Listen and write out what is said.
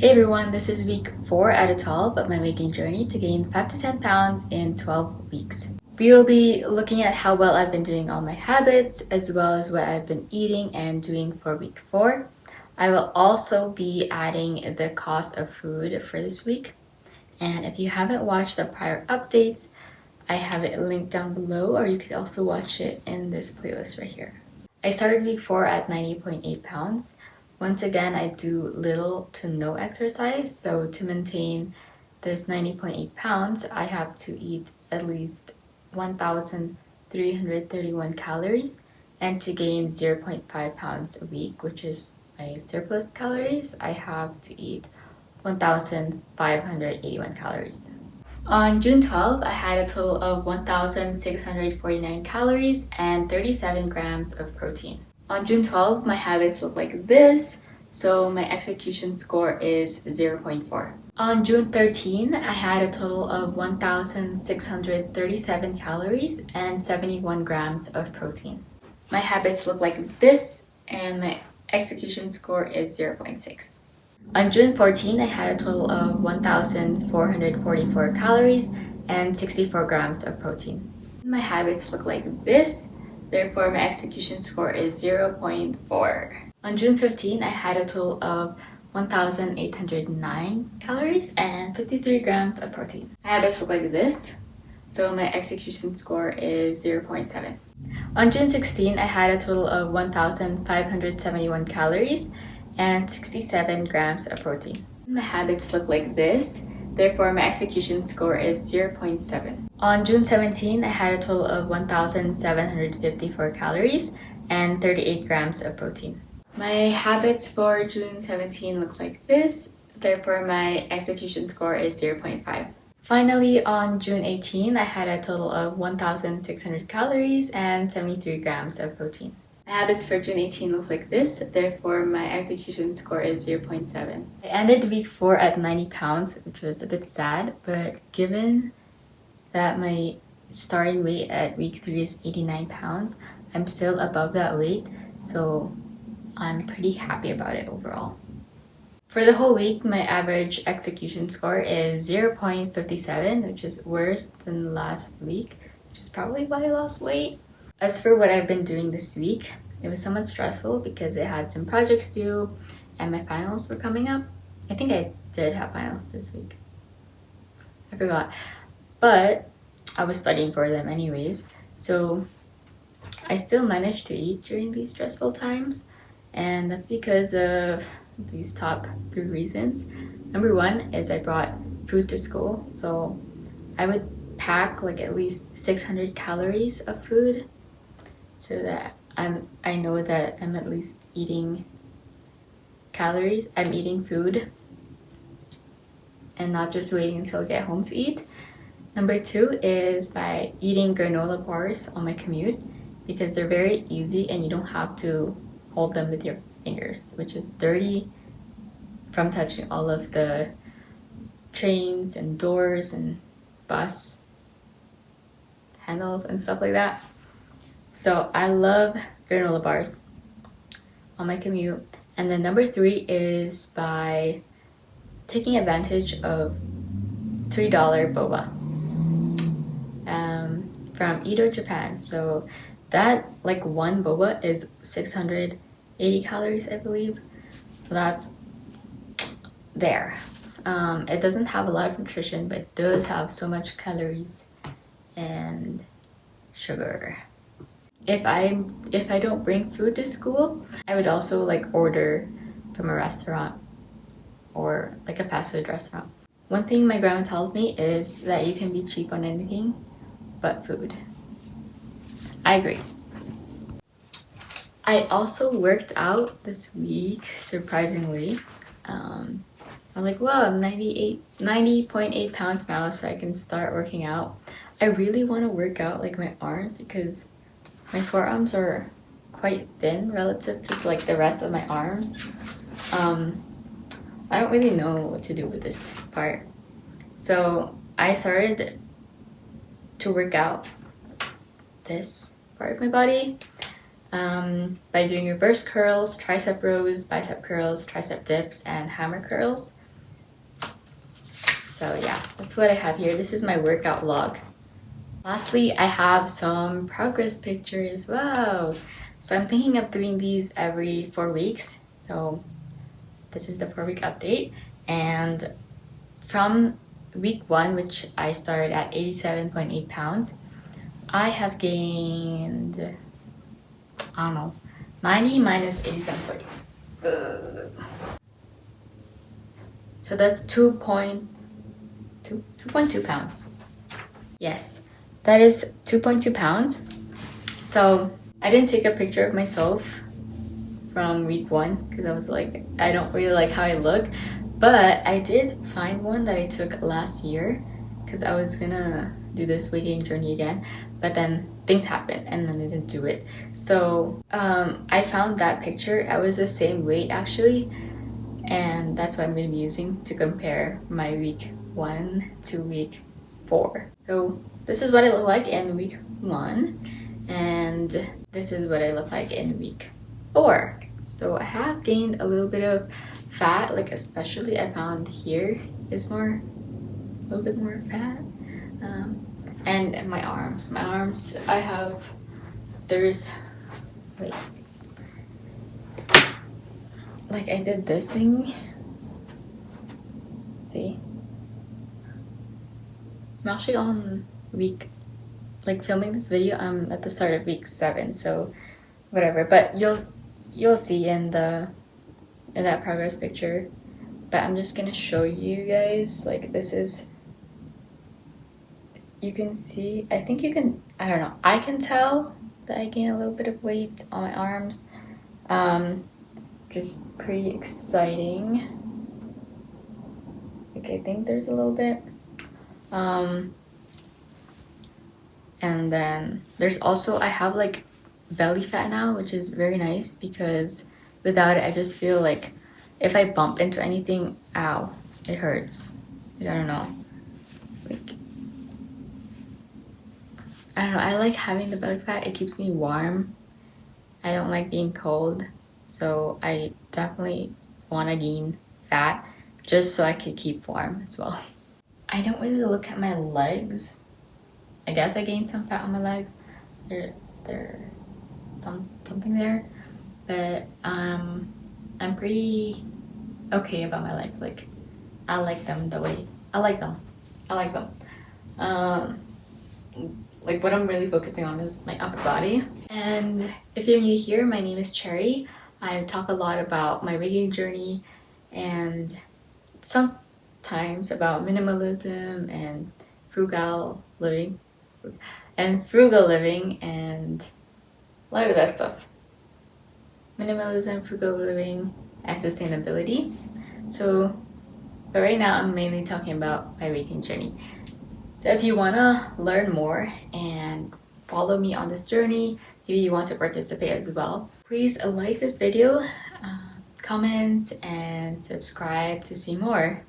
Hey everyone, this is week 4 out of 12 of my weight gain journey to gain 5 to 10 pounds in 12 weeks. We will be looking at how well I've been doing all my habits as well as what I've been eating and doing for week 4. I will also be adding the cost of food for this week. And if you haven't watched the prior updates, I have it linked down below, or you could also watch it in this playlist right here. I started week 4 at 90.8 pounds. Once again, I do little to no exercise, so to maintain this 90.8 pounds, I have to eat at least 1,331 calories, and to gain 0.5 pounds a week, which is my surplus calories, I have to eat 1,581 calories. On June 12, I had a total of 1,649 calories and 37 grams of protein. On June 12, my habits look like this, so my execution score is 0.4. On June 13, I had a total of 1,637 calories and 71 grams of protein. My habits look like this, and my execution score is 0.6. On June 14, I had a total of 1,444 calories and 64 grams of protein. My habits look like this, therefore my execution score is 0.4. On June 15, I had a total of 1,809 calories and 53 grams of protein. My habits look like this, so my execution score is 0.7. On June 16, I had a total of 1,571 calories and 67 grams of protein. My habits look like this, therefore my execution score is 0.7. On June 17, I had a total of 1,754 calories and 38 grams of protein. My habits for June 17 looks like this, therefore my execution score is 0.5. Finally, on June 18, I had a total of 1,600 calories and 73 grams of protein. My habits for June 18 looks like this, therefore my execution score is 0.7. I ended week 4 at 90 pounds, which was a bit sad, but given that my starting weight at week 3 is 89 pounds, I'm still above that weight, so I'm pretty happy about it overall. For the whole week, my average execution score is 0.57, which is worse than last week, which is probably why I lost weight. As for what I've been doing this week, it was somewhat stressful because I had some projects due and my finals were coming up. I think I did have finals this week. I forgot. But I was studying for them anyways, so I still managed to eat during these stressful times, and that's because of these top 3 reasons. Number 1 is I brought food to school, so I would pack like at least 600 calories of food so that I know that I'm at least eating calories. I'm eating food and not just waiting until I get home to eat. Number 2 is by eating granola bars on my commute because they're very easy and you don't have to hold them with your fingers, which is dirty from touching all of the trains and doors and bus handles and stuff like that. So I love granola bars on my commute. And then number 3 is by taking advantage of $3 boba from Edo, Japan. So that like one boba is 680 calories, I believe. So that's there. It doesn't have a lot of nutrition, but it does have so much calories and sugar. If I don't bring food to school, I would also like order from a restaurant or like a fast food restaurant. One thing my grandma tells me is that you can be cheap on anything but food. I agree. I also worked out this week, surprisingly. I'm like, wow, I'm 90.8 pounds now, so I can start working out. I really want to work out like my arms because my forearms are quite thin relative to like the rest of my arms. I don't really know what to do with this part. So I started to work out this part of my body by doing reverse curls, tricep rows, bicep curls, tricep dips, and hammer curls. So yeah, that's what I have here. This is my workout log. Lastly, I have some progress pictures. Wow! So I'm thinking of doing these every 4 weeks. So this is the 4-week update. And from week 1, which I started at 87.8 pounds, I have gained, I don't know, 90 minus 87.8. So that's 2.2 pounds. Yes, that is 2.2 pounds. So I didn't take a picture of myself from week 1 because I was like, I don't really like how I look. But I did find one that I took last year because I was gonna do this weight gain journey again, but then things happened and then I didn't do it. So I found that picture. I was the same weight actually, and that's what I'm gonna be using to compare my week 1 to week 4. So this is what I look like in week 1, and this is what I look like in week 4. So I have gained a little bit of fat, like especially I found here is a little bit more fat. And my arms, I have, like I did this thing. See? I'm actually on filming this video, I'm at the start of week 7, so whatever. But you'll see in that progress picture. But I'm just gonna show you guys, like this is, you can see, I think you can, I don't know, I can tell that I gain a little bit of weight on my arms. Just pretty exciting. Like I think there's a little bit. And then there's also, I have like belly fat now, which is very nice because without it, I just feel like if I bump into anything, ow, it hurts. Like, I don't know. Like, I don't know, I like having the belly fat. It keeps me warm. I don't like being cold. So I definitely want to gain fat just so I could keep warm as well. I don't really look at my legs. I guess I gained some fat on my legs. There's something there. But I'm pretty okay about my legs. Like I like them the way I like them. Like what I'm really focusing on is my upper body. And if you're new here, my name is Cherry. I talk a lot about my weight gain journey and sometimes about minimalism and frugal living and a lot of that stuff. Minimalism, frugal living, and sustainability. So, but right now I'm mainly talking about my weight gain journey. So if you want to learn more and follow me on this journey, maybe you want to participate as well, please like this video, comment, and subscribe to see more.